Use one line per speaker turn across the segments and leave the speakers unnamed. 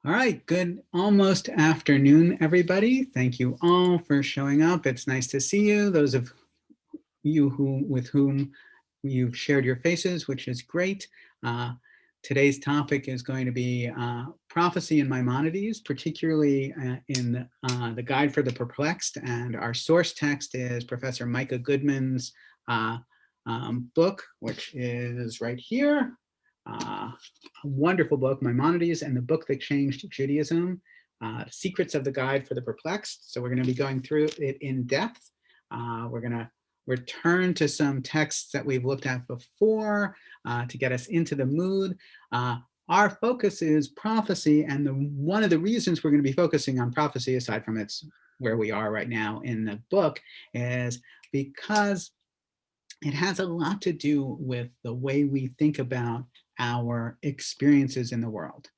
All right, good almost afternoon, everybody. Thank you all for showing up. It's nice to see you. Those of you with whom you've shared your faces, which is great. Today's topic is going to be prophecy in Maimonides, particularly in the Guide for the Perplexed. And our source text is Professor Micah Goodman's book, which is right here. A wonderful book, Maimonides and the Book That Changed Judaism, Secrets of the Guide for the Perplexed. So we're going to be going through it in depth. We're going to return to some texts that we've looked at before to get us into the mood. Our focus is prophecy, and one of the reasons we're going to be focusing on prophecy, aside from it's where we are right now in the book, is because it has a lot to do with the way we think about our experiences in the world.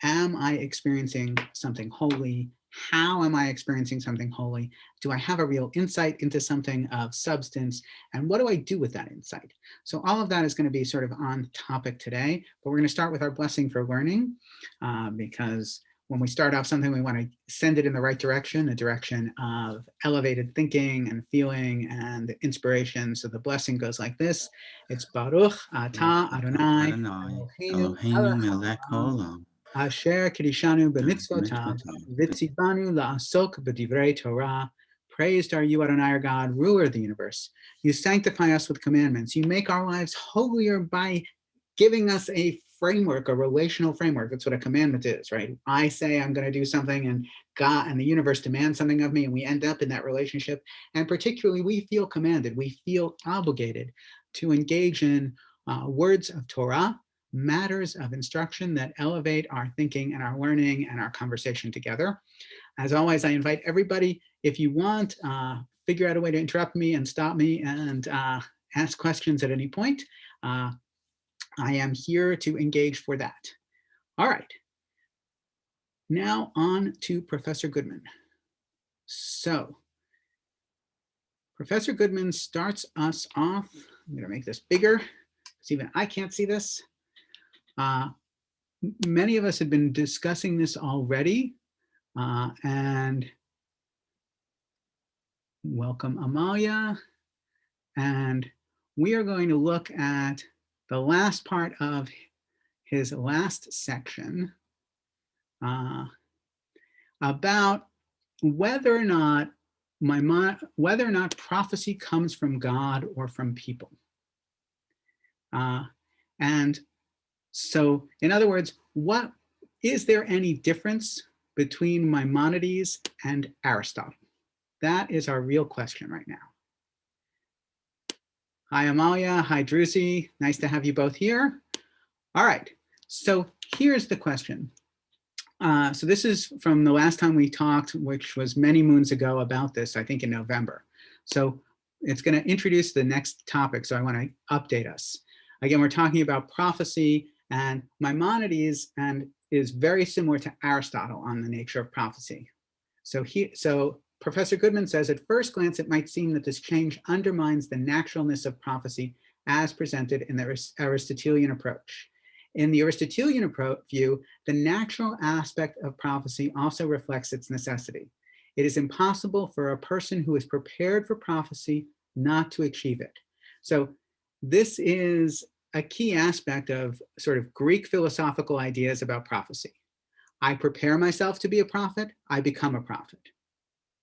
Am I experiencing something holy? How am I experiencing something holy? Do I have a real insight into something of substance? And what do I do with that insight? So all of that is going to be sort of on topic today, but we're going to start with our blessing for learning because when we start off something, we want to send it in the right direction, a direction of elevated thinking and feeling and inspiration. So the blessing goes like this. It's Baruch Atah Adonai
Eloheinu melech haolam,
Asher Kedishanu b'mitzvotav
mitzvotav,
v'tzivanu la'asok b'divrei Torah. Praised are you, Adonai, our God, ruler of the universe. You sanctify us with commandments. You make our lives holier by giving us a framework, a relational framework. That's what a commandment is, right? I say I'm going to do something, and God and the universe demand something of me, and we end up in that relationship. And particularly, we feel commanded, we feel obligated to engage in words of Torah, matters of instruction that elevate our thinking and our learning and our conversation together. As always, I invite everybody, if you want, figure out a way to interrupt me and stop me and ask questions at any point. I am here to engage for that. All right. Now on to Professor Goodman. So Professor Goodman starts us off. I'm going to make this bigger because even I can't see this. Many of us have been discussing this already, and welcome Amalia. And we are going to look at the last part of his last section about whether or not prophecy comes from God or from people. And so, in other words, is there any difference between Maimonides and Aristotle? That is our real question right now. Hi, Amalia. Hi, Druzy. Nice to have you both here. All right. So here's the question. So this is from the last time we talked, which was many moons ago about this, I think in November. So it's going to introduce the next topic. So I want to update us. Again, we're talking about prophecy, and Maimonides is very similar to Aristotle on the nature of prophecy. So Professor Goodman says, at first glance, it might seem that this change undermines the naturalness of prophecy as presented in the Aristotelian approach. In the Aristotelian view, the natural aspect of prophecy also reflects its necessity. It is impossible for a person who is prepared for prophecy not to achieve it. So this is a key aspect of sort of Greek philosophical ideas about prophecy. I prepare myself to be a prophet, I become a prophet.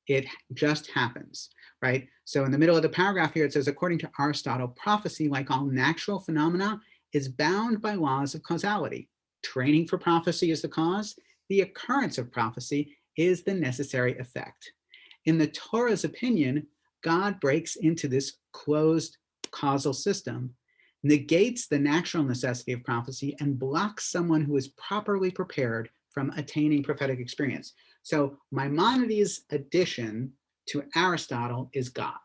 It just happens, right? So in the middle of the paragraph here, it says, according to Aristotle, prophecy, like all natural phenomena, is bound by laws of causality. Training for prophecy is the cause. The occurrence of prophecy is the necessary effect. In the Torah's opinion, God breaks into this closed causal system, negates the natural necessity of prophecy, and blocks someone who is properly prepared from attaining prophetic experience. So Maimonides' addition to Aristotle is God.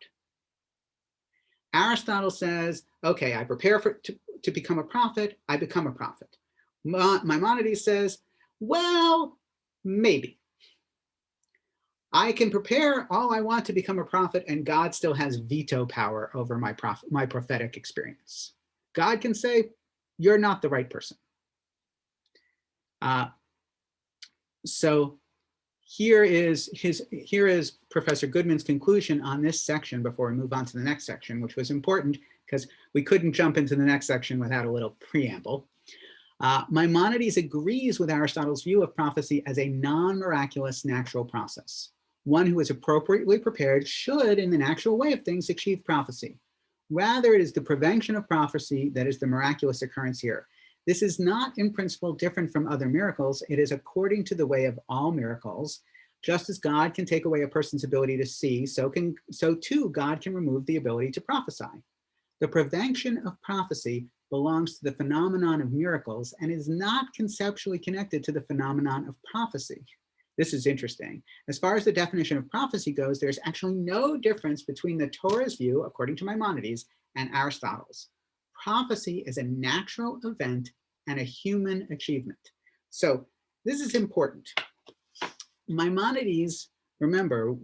Aristotle says, okay, I prepare to become a prophet, I become a prophet. Maimonides says, well, maybe. I can prepare all I want to become a prophet, and God still has veto power over my prophetic experience. God can say, you're not the right person. So here is Professor Goodman's conclusion on this section before we move on to the next section, which was important because we couldn't jump into the next section without a little preamble. Maimonides agrees with Aristotle's view of prophecy as a non-miraculous natural process. One who is appropriately prepared should, in the natural way of things, achieve prophecy. Rather, it is the prevention of prophecy that is the miraculous occurrence here. This is not in principle different from other miracles. It is according to the way of all miracles. Just as God can take away a person's ability to see, so too God can remove the ability to prophesy. The prevention of prophecy belongs to the phenomenon of miracles and is not conceptually connected to the phenomenon of prophecy. This is interesting. As far as the definition of prophecy goes, there's actually no difference between the Torah's view, according to Maimonides, and Aristotle's. Prophecy is a natural event and a human achievement. So this is important. Maimonides, remember,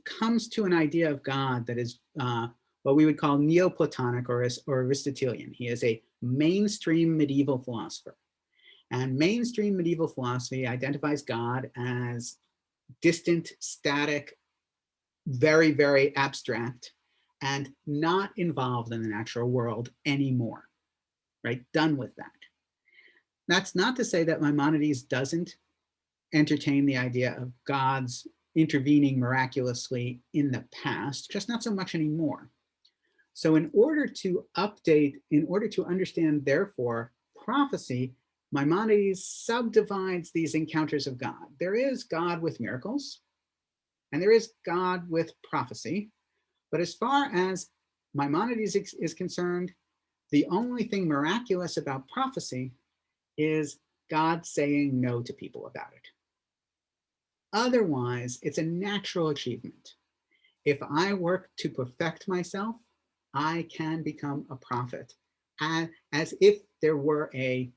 comes to an idea of God that is what we would call Neoplatonic or Aristotelian. He is a mainstream medieval philosopher. And mainstream medieval philosophy identifies God as distant, static, very, very abstract, and not involved in the natural world anymore, right? Done with that. That's not to say that Maimonides doesn't entertain the idea of God's intervening miraculously in the past, just not so much anymore. So in order to understand, therefore, prophecy, Maimonides subdivides these encounters of God. There is God with miracles, and there is God with prophecy. But as far as Maimonides is concerned, the only thing miraculous about prophecy is God saying no to people about it. Otherwise, it's a natural achievement. If I work to perfect myself, I can become a prophet, as if there were a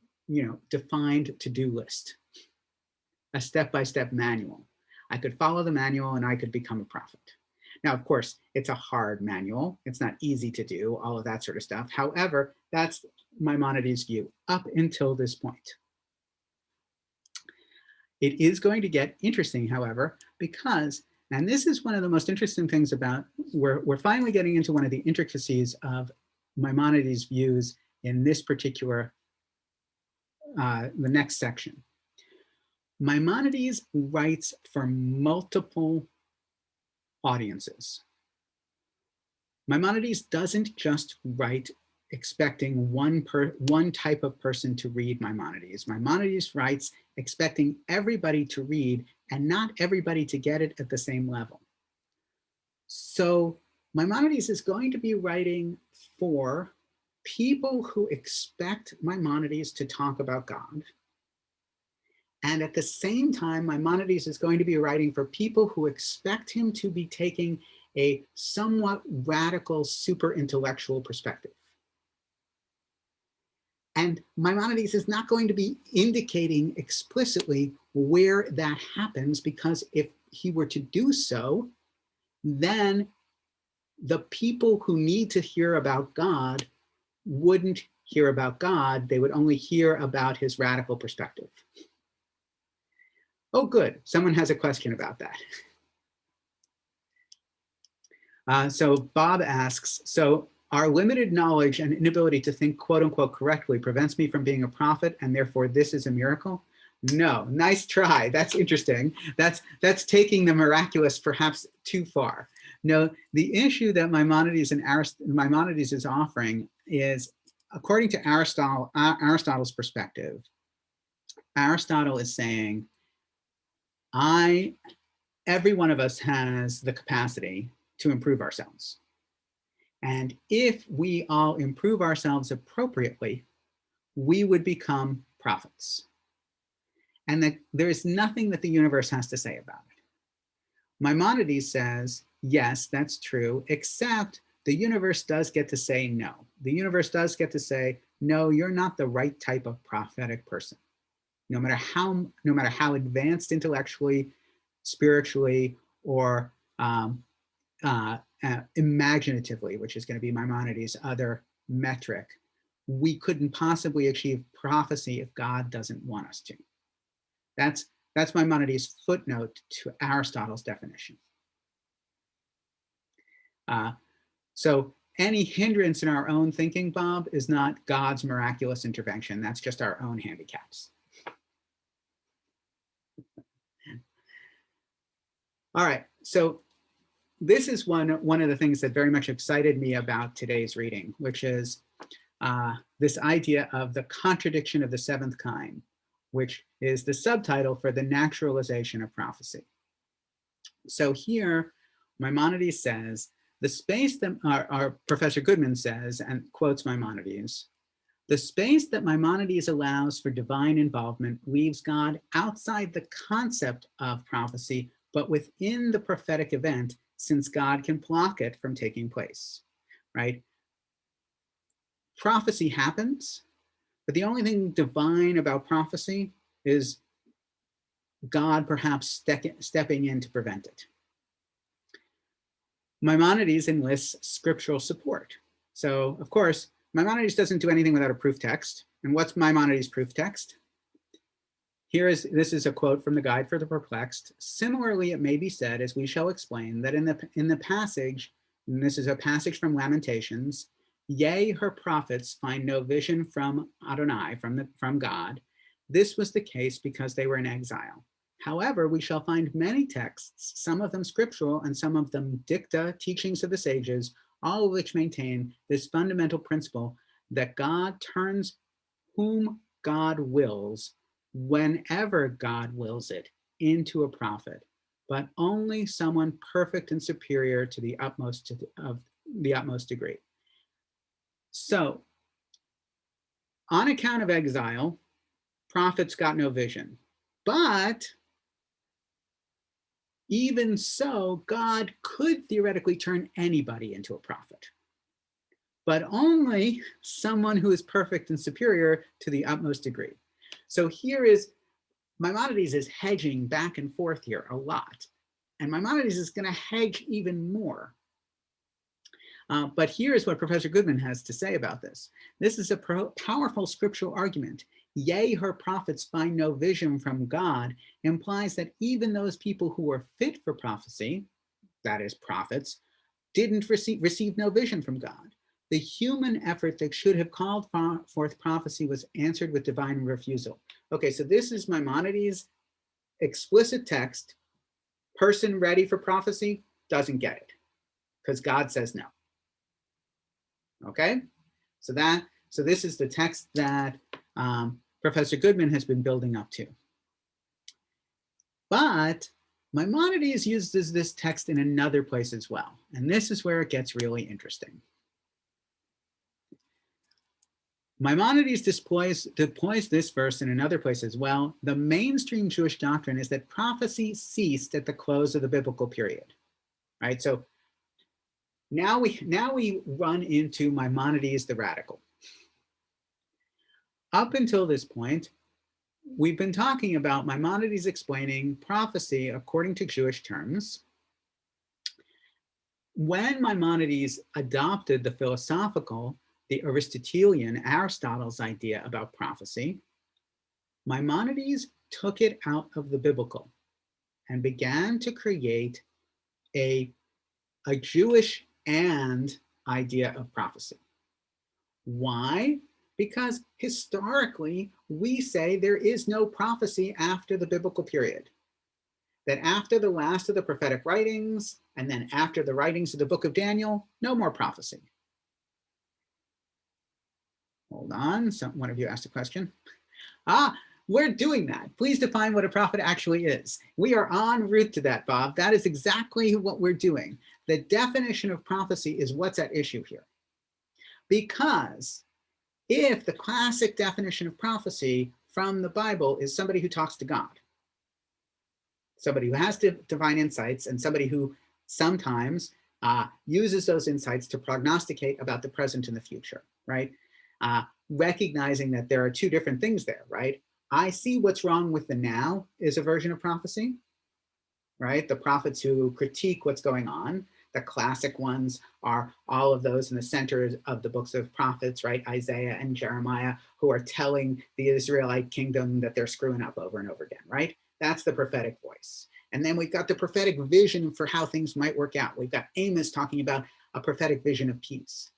defined to-do list, a step-by-step manual. I could follow the manual and I could become a prophet. Now, of course, it's a hard manual. It's not easy to do, all of that sort of stuff. However, that's Maimonides' view up until this point. It is going to get interesting, however, because, and this is one of the most interesting things about, we're finally getting into one of the intricacies of Maimonides' views in this particular, the next section. Maimonides writes for multiple audiences. Maimonides doesn't just write expecting one type of person to read Maimonides. Maimonides writes expecting everybody to read and not everybody to get it at the same level. So Maimonides is going to be writing for people who expect Maimonides to talk about God. And at the same time, Maimonides is going to be writing for people who expect him to be taking a somewhat radical super intellectual perspective. And Maimonides is not going to be indicating explicitly where that happens, because if he were to do so, then the people who need to hear about God wouldn't hear about God. They would only hear about his radical perspective. Oh, good. Someone has a question about that. So Bob asks, so our limited knowledge and inability to think quote unquote correctly prevents me from being a prophet, and therefore this is a miracle? No, nice try. That's interesting. That's taking the miraculous perhaps too far. No, the issue that Maimonides is offering is, according to Aristotle's perspective, Aristotle is saying, every one of us has the capacity to improve ourselves. And if we all improve ourselves appropriately, we would become prophets. And that there is nothing that the universe has to say about it. Maimonides says, yes, that's true, except the universe does get to say no. The universe does get to say, no, you're not the right type of prophetic person. No matter how advanced intellectually, spiritually, or imaginatively, which is going to be Maimonides' other metric, we couldn't possibly achieve prophecy if God doesn't want us to. That's Maimonides' footnote to Aristotle's definition. So any hindrance in our own thinking, Bob, is not God's miraculous intervention. That's just our own handicaps. All right, so this is one of the things that very much excited me about today's reading, which is this idea of the contradiction of the seventh kind, which is the subtitle for the naturalization of prophecy. So here, Maimonides says, the space that our Professor Goodman says, and quotes Maimonides, the space that Maimonides allows for divine involvement leaves God outside the concept of prophecy, but within the prophetic event, since God can block it from taking place, right? Prophecy happens, but the only thing divine about prophecy is God perhaps stepping in to prevent it. Maimonides enlists scriptural support. So, of course, Maimonides doesn't do anything without a proof text. And what's Maimonides' proof text? This is a quote from the Guide for the Perplexed. Similarly, it may be said, as we shall explain, that in the passage, and this is a passage from Lamentations, yea, her prophets find no vision from Adonai, from God. This was the case because they were in exile. However, we shall find many texts, some of them scriptural and some of them dicta, teachings of the sages, all of which maintain this fundamental principle that God turns whom God wills, whenever God wills it, into a prophet, but only someone perfect and superior to the utmost degree. So, on account of exile, prophets got no vision, but even so, God could theoretically turn anybody into a prophet, but only someone who is perfect and superior to the utmost degree. So here is, Maimonides is hedging back and forth here a lot, and Maimonides is going to hedge even more. But here's what Professor Goodman has to say about this. This is a powerful scriptural argument. Yea, her prophets find no vision from God implies that even those people who were fit for prophecy, that is prophets, didn't receive no vision from God. The human effort that should have called forth prophecy was answered with divine refusal. Okay, so this is Maimonides' explicit text. Person ready for prophecy doesn't get it because God says no. Okay, so this is the text that Professor Goodman has been building up to. But Maimonides uses this text in another place as well, and this is where it gets really interesting. Maimonides deploys this verse in another place as well. The mainstream Jewish doctrine is that prophecy ceased at the close of the biblical period, right? So now we run into Maimonides the radical. Up until this point, we've been talking about Maimonides explaining prophecy according to Jewish terms. When Maimonides adopted the Aristotelian, Aristotle's idea about prophecy, Maimonides took it out of the biblical and began to create a Jewish idea of prophecy. Why? Because historically, we say there is no prophecy after the biblical period. That after the last of the prophetic writings, and then after the writings of the book of Daniel, no more prophecy. Hold on, one of you asked a question. We're doing that. Please define what a prophet actually is. We are en route to that, Bob. That is exactly what we're doing. The definition of prophecy is what's at issue here. Because if the classic definition of prophecy from the Bible is somebody who talks to God, somebody who has divine insights, and somebody who sometimes uses those insights to prognosticate about the present and the future, right? Recognizing that there are two different things there, right? I see what's wrong with the now is a version of prophecy, right? The prophets who critique what's going on. The classic ones are all of those in the center of the books of prophets, right? Isaiah and Jeremiah, who are telling the Israelite kingdom that they're screwing up over and over again, right? That's the prophetic voice. And then we've got the prophetic vision for how things might work out. We've got Amos talking about a prophetic vision of peace.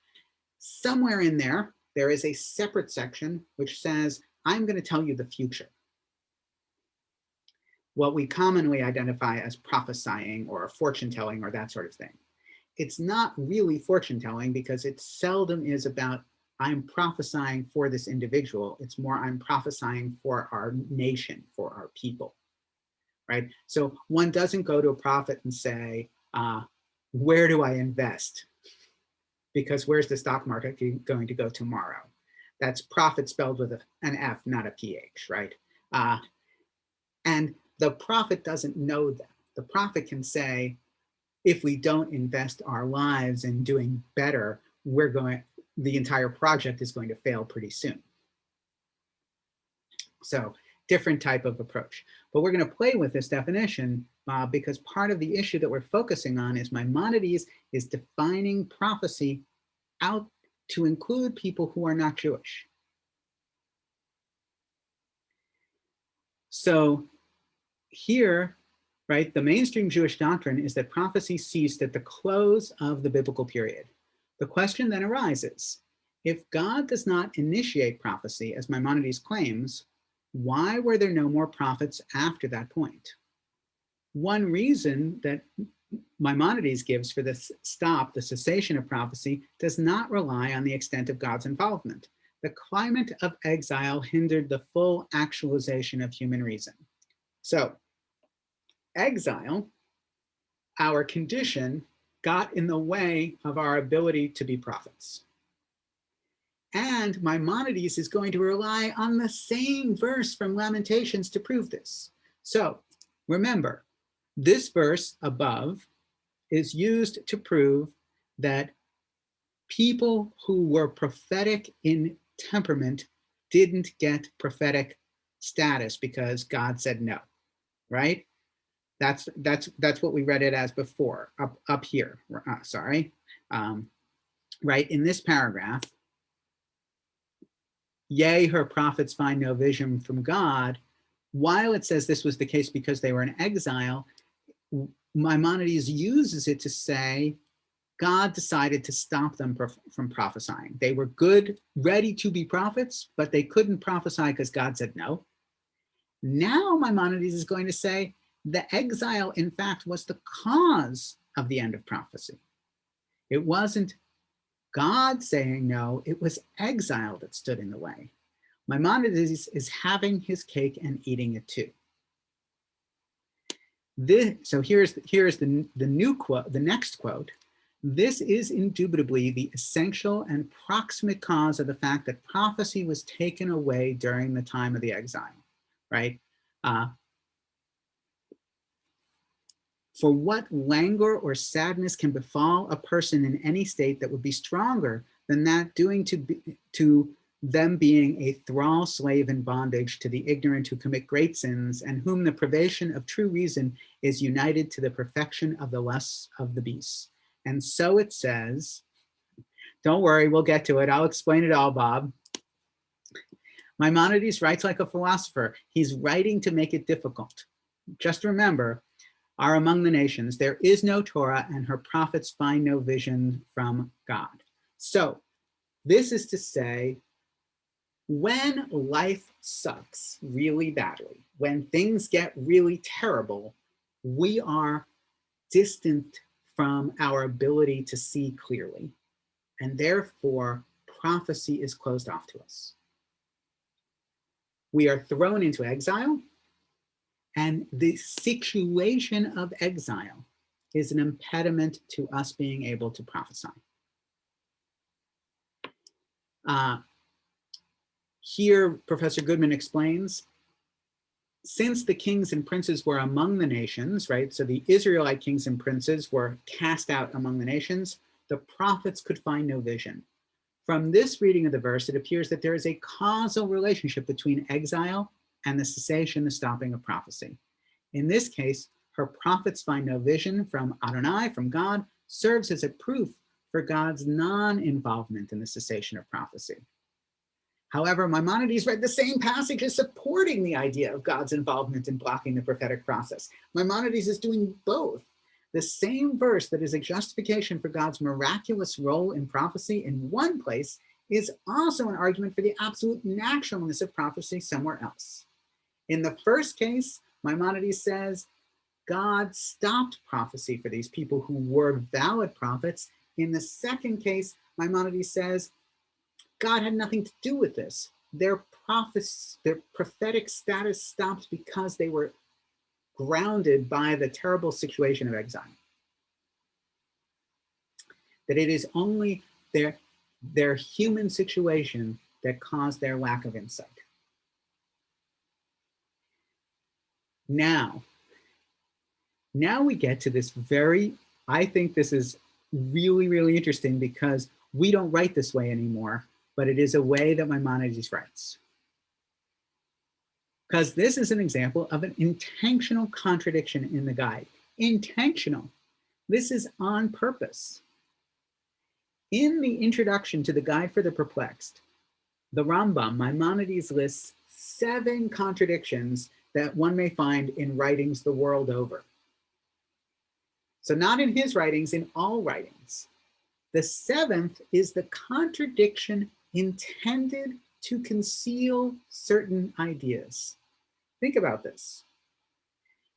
Somewhere in there, there is a separate section which says, I'm going to tell you the future. What we commonly identify as prophesying or fortune telling or that sort of thing. It's not really fortune telling because it seldom is about I'm prophesying for this individual. It's more I'm prophesying for our nation, for our people, right? So one doesn't go to a prophet and say, where do I invest? Because where's the stock market going to go tomorrow? That's prophet spelled with an F, not a PH, right? And the prophet doesn't know that. The prophet can say, if we don't invest our lives in doing better, the entire project is going to fail pretty soon. So different type of approach. But we're going to play with this definition because part of the issue that we're focusing on is Maimonides is defining prophecy out to include people who are not Jewish. So here, right, the mainstream Jewish doctrine is that prophecy ceased at the close of the biblical period. The question then arises, if God does not initiate prophecy, as Maimonides claims, why were there no more prophets after that point? One reason that Maimonides gives for this the cessation of prophecy, does not rely on the extent of God's involvement. The climate of exile hindered the full actualization of human reason. So exile, our condition, got in the way of our ability to be prophets. And Maimonides is going to rely on the same verse from Lamentations to prove this. So remember, this verse above is used to prove that people who were prophetic in temperament didn't get prophetic status because God said no, right? That's what we read it as before, up here, right? In this paragraph, yea, her prophets find no vision from God. While it says this was the case because they were in exile, Maimonides uses it to say God decided to stop them from prophesying. They were good, ready to be prophets, but they couldn't prophesy because God said no. Now Maimonides is going to say the exile, in fact, was the cause of the end of prophecy. It wasn't God saying no, it was exile that stood in the way. Maimonides is having his cake and eating it too. So here's the new quote, the next quote. This is indubitably the essential and proximate cause of the fact that prophecy was taken away during the time of the exile, right? For what languor or sadness can befall a person in any state that would be stronger than that doing to them being a thrall slave in bondage to the ignorant who commit great sins and whom the privation of true reason is united to the perfection of the lusts of the beasts. And so it says, don't worry, we'll get to it. I'll explain it all, Bob. Maimonides writes like a philosopher. He's writing to make it difficult. Just remember, are among the nations, there is no Torah and her prophets find no vision from God. So this is to say, when life sucks really badly, when things get really terrible, we are distant from our ability to see clearly. And therefore, prophecy is closed off to us. We are thrown into exile, and the situation of exile is an impediment to us being able to prophesy. Here, Professor Goodman explains, since the kings and princes were among the nations, right? So the Israelite kings and princes were cast out among the nations, the prophets could find no vision. From this reading of the verse, it appears that there is a causal relationship between exile and the cessation, the stopping of prophecy. In this case, her prophets find no vision from Adonai, from God, serves as a proof for God's non-involvement in the cessation of prophecy. However, Maimonides read the same passages supporting the idea of God's involvement in blocking the prophetic process. Maimonides is doing both. The same verse that is a justification for God's miraculous role in prophecy in one place is also an argument for the absolute naturalness of prophecy somewhere else. In the first case, Maimonides says, God stopped prophecy for these people who were valid prophets. In the second case, Maimonides says, God had nothing to do with this. Their prophetic status stopped because they were grounded by the terrible situation of exile. That it is only their human situation that caused their lack of insight. Now we get to this I think this is really, really interesting because we don't write this way anymore, but it is a way that Maimonides writes. Because this is an example of an intentional contradiction in the guide. Intentional. This is on purpose. In the introduction to the Guide for the Perplexed, the Rambam, Maimonides, lists 7 contradictions that one may find in writings the world over. So not in his writings, in all writings. The 7th is the contradiction intended to conceal certain ideas. Think about this.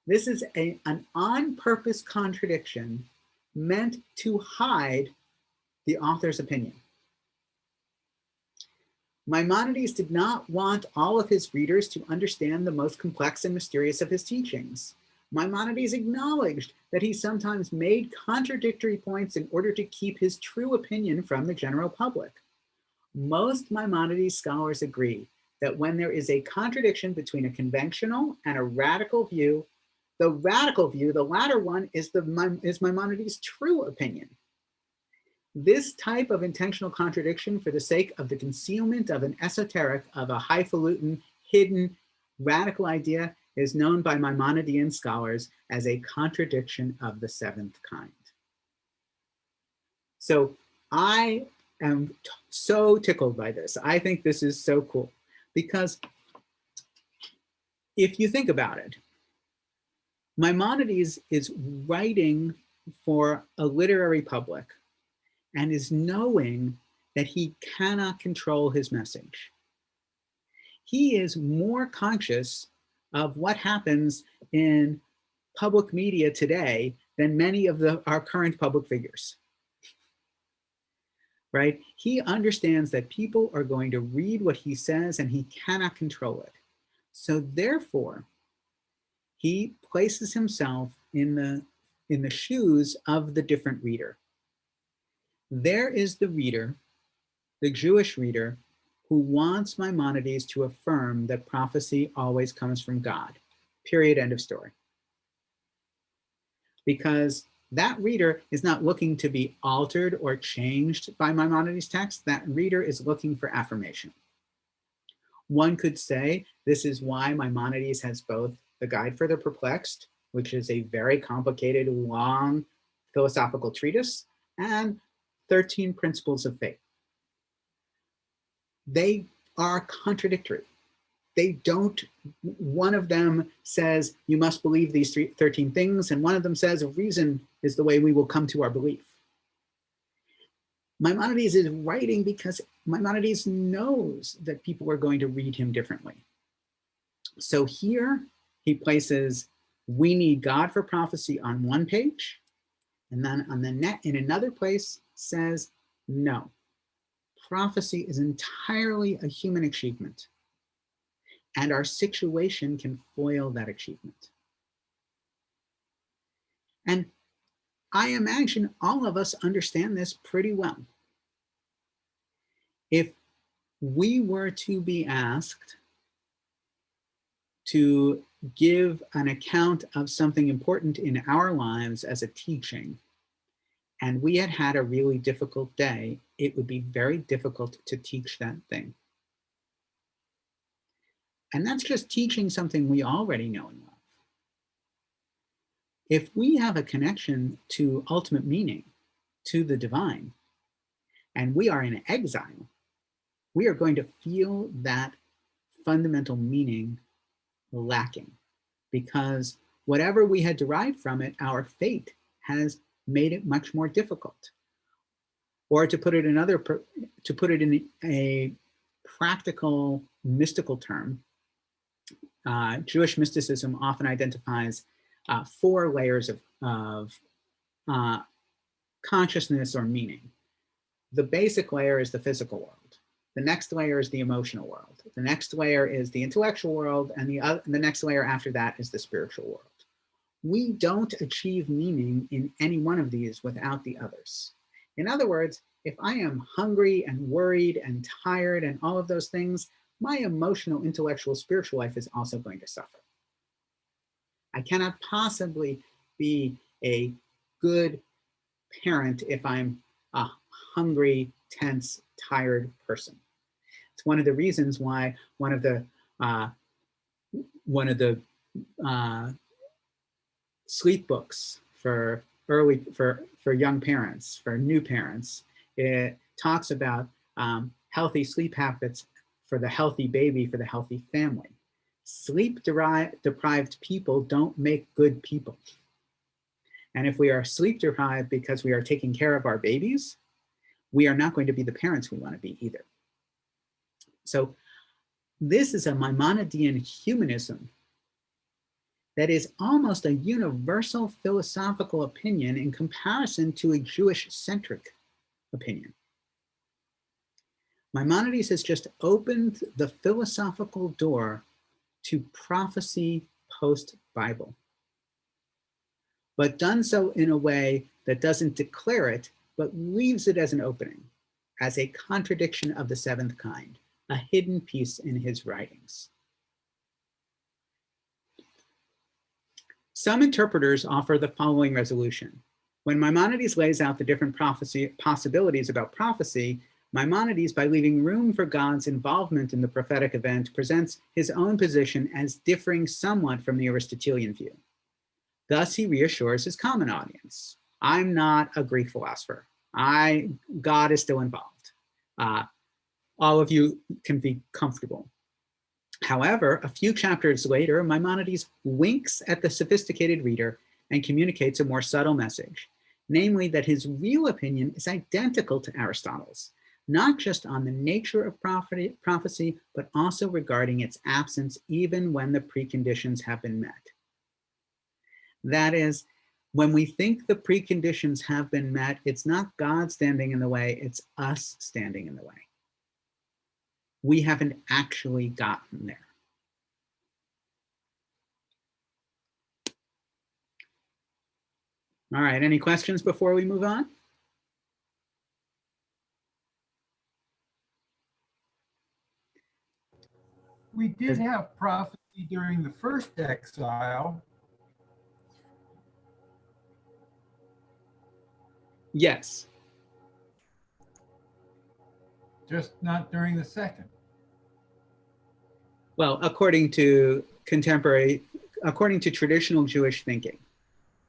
This is an on-purpose contradiction meant to hide the author's opinion. Maimonides did not want all of his readers to understand the most complex and mysterious of his teachings. Maimonides acknowledged that he sometimes made contradictory points in order to keep his true opinion from the general public. Most Maimonides scholars agree that when there is a contradiction between a conventional and a radical view, the radical view, the latter one, is Maimonides' true opinion. This type of intentional contradiction for the sake of the concealment of an esoteric, of a highfalutin, hidden, radical idea is known by Maimonidean scholars as a contradiction of the 7th kind. So I am so tickled by this. I think this is so cool because if you think about it, Maimonides is writing for a literary public and is knowing that he cannot control his message. He is more conscious of what happens in public media today than many of our current public figures, right? He understands that people are going to read what he says and he cannot control it. So therefore, he places himself in the shoes of the different reader. There is the reader, the Jewish reader, who wants Maimonides to affirm that prophecy always comes from God. Period, end of story. Because that reader is not looking to be altered or changed by Maimonides' text. That reader is looking for affirmation. One could say this is why Maimonides has both the Guide for the Perplexed, which is a very complicated, long philosophical treatise, and 13 Principles of Faith. They are contradictory. They don't, one of them says you must believe these 13 things, and one of them says reason is the way we will come to our belief. Maimonides is writing because Maimonides knows that people are going to read him differently. So here he places we need God for prophecy on one page, and then on in another place says no. Prophecy is entirely a human achievement, and our situation can foil that achievement. And I imagine all of us understand this pretty well. If we were to be asked to give an account of something important in our lives as a teaching, and we had had a really difficult day, it would be very difficult to teach that thing. And that's just teaching something we already know and love. If we have a connection to ultimate meaning, to the divine, and we are in exile, we are going to feel that fundamental meaning lacking, because whatever we had derived from it, our fate has made it much more difficult. Or to put it in a practical mystical term, Jewish mysticism often identifies 4 layers of consciousness or meaning. The basic layer is the physical world. The next layer is the emotional world. The next layer is the intellectual world, and the next layer after that is the spiritual world. We don't achieve meaning in any one of these without the others. In other words, if I am hungry and worried and tired and all of those things, my emotional, intellectual, spiritual life is also going to suffer. I cannot possibly be a good parent if I'm a hungry, tense, tired person. It's one of the reasons why one of the sleep books for young parents, for new parents, it talks about healthy sleep habits for the healthy baby, for the healthy family. Sleep deprived people don't make good people. And if we are sleep deprived because we are taking care of our babies, we are not going to be the parents we want to be either. So this is a Maimonidean humanism that is almost a universal philosophical opinion in comparison to a Jewish-centric opinion. Maimonides has just opened the philosophical door to prophecy post-Bible, but done so in a way that doesn't declare it, but leaves it as an opening, as a contradiction of the 7th kind, a hidden piece in his writings. Some interpreters offer the following resolution. When Maimonides lays out the different possibilities about prophecy, Maimonides, by leaving room for God's involvement in the prophetic event, presents his own position as differing somewhat from the Aristotelian view. Thus, he reassures his common audience. I'm not a Greek philosopher. God is still involved. All of you can be comfortable. However, a few chapters later, Maimonides winks at the sophisticated reader and communicates a more subtle message, namely that his real opinion is identical to Aristotle's, not just on the nature of prophecy, but also regarding its absence even when the preconditions have been met. That is, when we think the preconditions have been met, it's not God standing in the way, it's us standing in the way. We haven't actually gotten there. All right, any questions before we move on?
We did have prophecy during the first exile.
Yes.
Just not during the second.
Well, according to traditional Jewish thinking.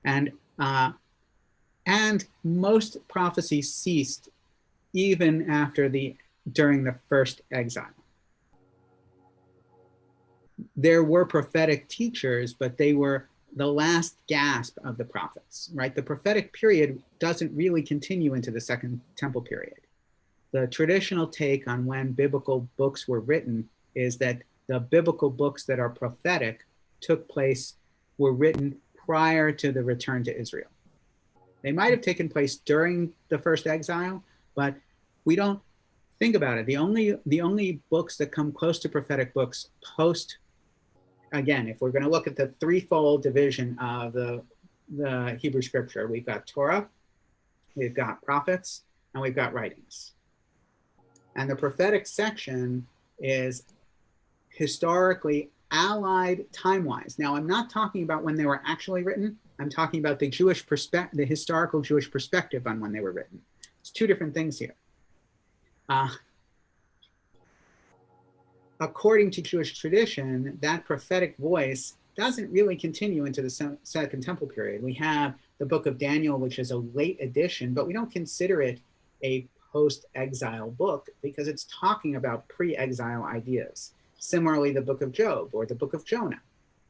And most prophecy ceased even during the first exile. There were prophetic teachers, but they were the last gasp of the prophets, right? The prophetic period doesn't really continue into the Second Temple period. The traditional take on when biblical books were written is that the biblical books that are prophetic were written prior to the return to Israel. They might have taken place during the first exile, but we don't think about it. The only books that come close to prophetic books post, again, if we're going to look at the threefold division of the Hebrew scripture, we've got Torah, we've got prophets, and we've got writings. And the prophetic section is historically allied time-wise. Now, I'm not talking about when they were actually written. I'm talking about the historical Jewish perspective on when they were written. It's two different things here. According to Jewish tradition, that prophetic voice doesn't really continue into the Second Temple period. We have the book of Daniel, which is a late addition, but we don't consider it a post-exile book because it's talking about pre-exile ideas. Similarly, the book of Job or the book of Jonah,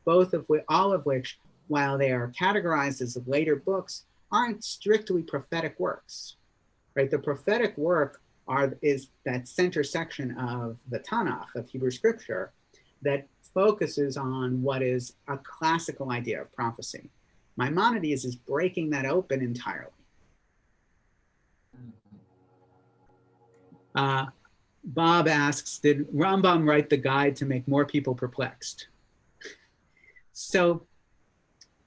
all of which, while they are categorized as later books, aren't strictly prophetic works, right? The prophetic work is that center section of the Tanakh, of Hebrew scripture, that focuses on what is a classical idea of prophecy. Maimonides is breaking that open entirely. Bob asks, did Rambam write the guide to make more people perplexed? So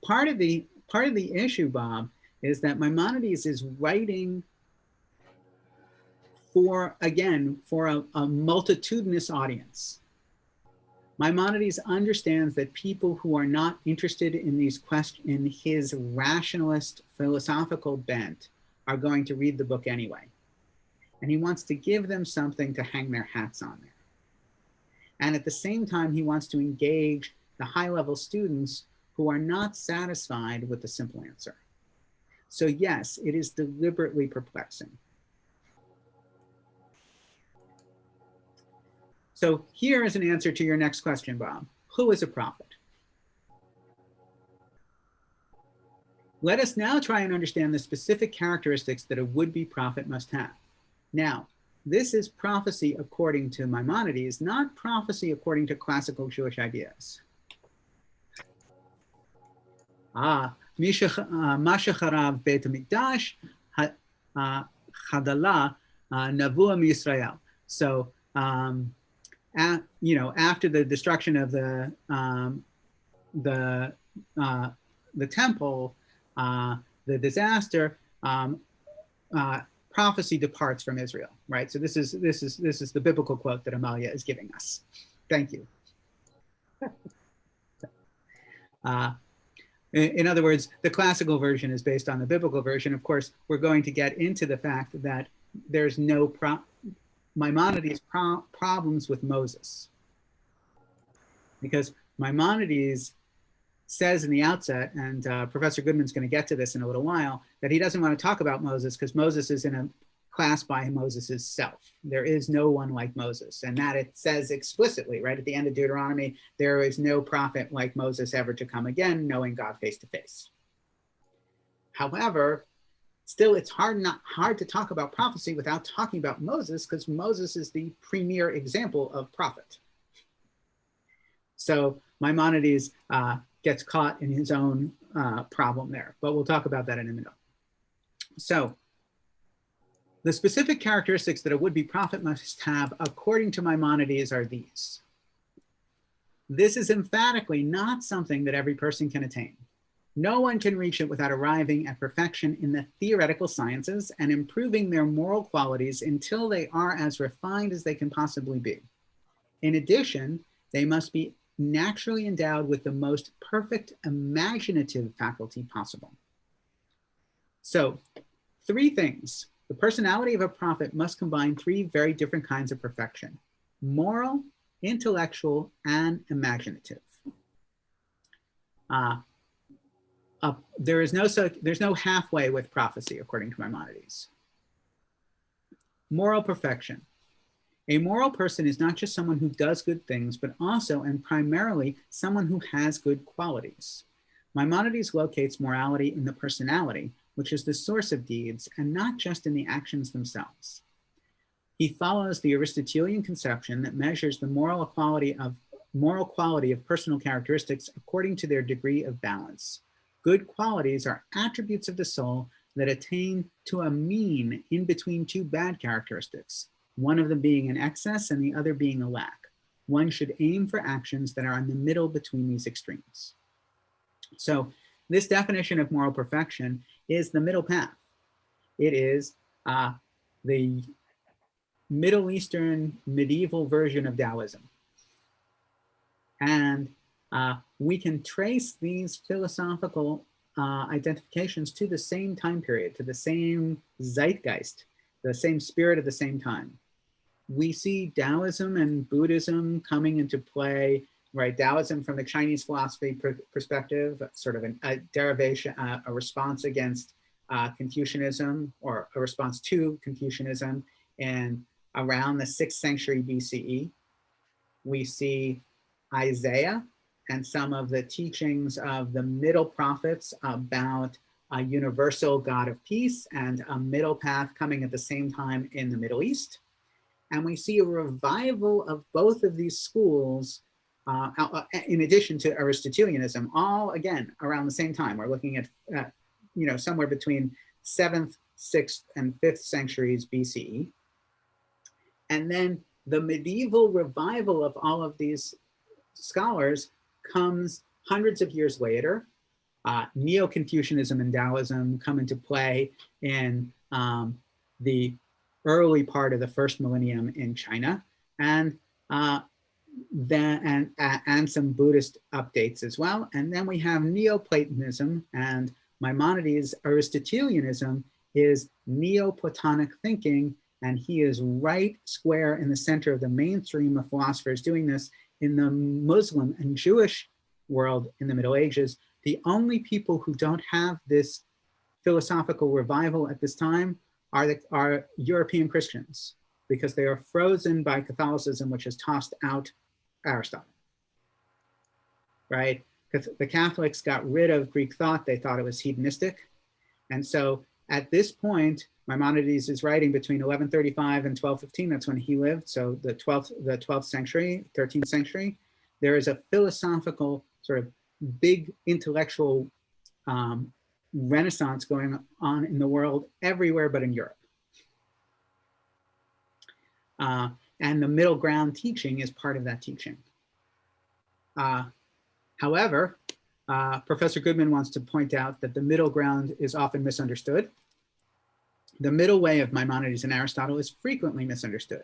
part of the issue, Bob, is that Maimonides is writing for a multitudinous audience. Maimonides understands that people who are not interested in these questions, in his rationalist philosophical bent, are going to read the book anyway. And he wants to give them something to hang their hats on there. And at the same time, he wants to engage the high-level students who are not satisfied with the simple answer. So yes, it is deliberately perplexing. So here is an answer to your next question, Bob. Who is a prophet? Let us now try and understand the specific characteristics that a would-be prophet must have. Now, this is prophecy according to Maimonides, not prophecy according to classical Jewish ideas. Ma shecharav Beit HaMikdash chadala navua miYisrael. So, after the destruction of the temple, the disaster, prophecy departs from Israel, right? So this is the biblical quote that Amalia is giving us. Thank you. In other words, the classical version is based on the biblical version. Of course, we're going to get into the fact that there's no Maimonides problems with Moses, because Maimonides says in the outset, and Professor Goodman's going to get to this in a little while, that he doesn't want to talk about Moses because Moses is in a class by Moses' self. There is no one like Moses, and that it says explicitly, right at the end of Deuteronomy, there is no prophet like Moses ever to come again, knowing God face to face. However, still, it's hard to talk about prophecy without talking about Moses, because Moses is the premier example of prophet. So Maimonides gets caught in his own problem there, but we'll talk about that in a minute. So the specific characteristics that a would-be prophet must have, according to Maimonides, are these. This is emphatically not something that every person can attain. No one can reach it without arriving at perfection in the theoretical sciences and improving their moral qualities until they are as refined as they can possibly be. In addition, they must be naturally endowed with the most perfect imaginative faculty possible. So, three things. The personality of a prophet must combine three very different kinds of perfection: moral, intellectual, and imaginative. There's no halfway with prophecy, according to Maimonides. Moral perfection. A moral person is not just someone who does good things, but also and primarily someone who has good qualities. Maimonides locates morality in the personality, which is the source of deeds, and not just in the actions themselves. He follows the Aristotelian conception that measures the moral quality of personal characteristics according to their degree of balance. Good qualities are attributes of the soul that attain to a mean in between two bad characteristics, one of them being an excess and the other being a lack. One should aim for actions that are in the middle between these extremes. So this definition of moral perfection is the middle path. It is the Middle Eastern medieval version of Taoism. And we can trace these philosophical identifications to the same time period, to the same zeitgeist, the same spirit of the same time. We see Taoism and Buddhism coming into play, right? Taoism from the Chinese philosophy perspective, sort of a derivation, a response against Confucianism, or a response to Confucianism, in around the 6th century BCE. We see Isaiah and some of the teachings of the middle prophets about a universal God of peace and a middle path coming at the same time in the Middle East. And we see a revival of both of these schools in addition to Aristotelianism, all again around the same time. We're looking at somewhere between 7th, 6th, and 5th centuries BCE. And then the medieval revival of all of these scholars comes hundreds of years later. Neo-Confucianism and Taoism come into play in the early part of the first millennium in China, and some Buddhist updates as well. And then we have Neoplatonism, and Maimonides' Aristotelianism is Neoplatonic thinking, and he is right square in the center of the mainstream of philosophers doing this in the Muslim and Jewish world in the Middle Ages. The only people who don't have this philosophical revival at this time are European Christians, because they are frozen by Catholicism, which has tossed out Aristotle, right? Because the Catholics got rid of Greek thought. They thought it was hedonistic. And so at this point, Maimonides is writing between 1135 and 1215. That's when he lived. So the 12th century, 13th century, there is a philosophical sort of big intellectual renaissance going on in the world everywhere but in Europe. And the middle ground teaching is part of that teaching. However, Professor Goodman wants to point out that the middle ground is often misunderstood. The middle way of Maimonides and Aristotle is frequently misunderstood.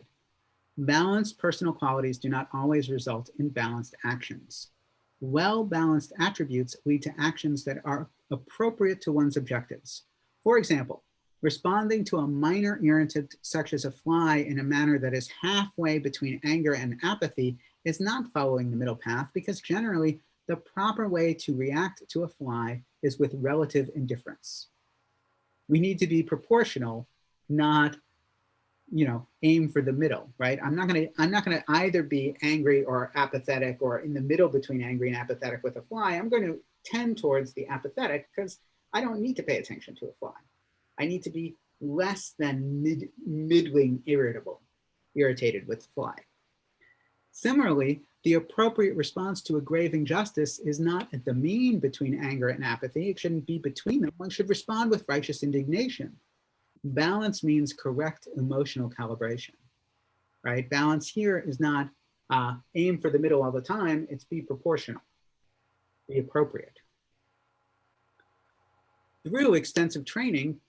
Balanced personal qualities do not always result in balanced actions. Well-balanced attributes lead to actions that are appropriate to one's objectives. For example, responding to a minor irritant such as a fly in a manner that is halfway between anger and apathy is not following the middle path, because generally the proper way to react to a fly is with relative indifference. We need to be proportional, not, aim for the middle, right? I'm not gonna either be angry or apathetic or in the middle between angry and apathetic with a fly. I'm going to tend towards the apathetic because I don't need to pay attention to a fly. I need to be less than middling irritated with the fly. Similarly, the appropriate response to a grave injustice is not at the mean between anger and apathy. It shouldn't be between them. One should respond with righteous indignation. Balance means correct emotional calibration, right? Balance here is not aim for the middle all the time. It's be proportional, be appropriate. Through extensive training,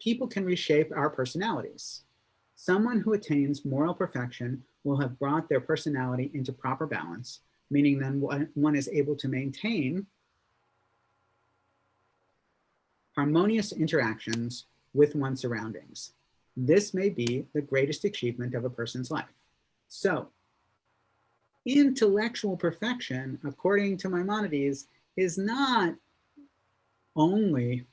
people can reshape our personalities. Someone who attains moral perfection will have brought their personality into proper balance, meaning then one is able to maintain harmonious interactions with one's surroundings. This may be the greatest achievement of a person's life. So, intellectual perfection, according to Maimonides, is not only,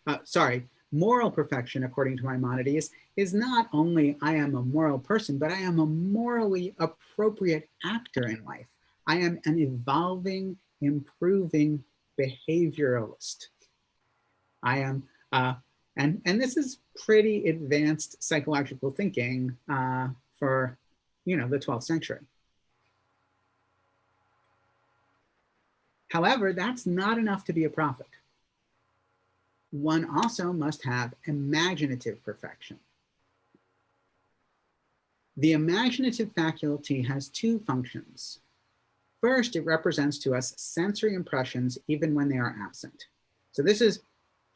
moral perfection, according to Maimonides, is not only I am a moral person, but I am a morally appropriate actor in life. I am an evolving, improving behavioralist. I am, and this is pretty advanced psychological thinking for, the 12th century. However, that's not enough to be a prophet. One also must have imaginative perfection. The imaginative faculty has two functions. First, it represents to us sensory impressions even when they are absent. So this is,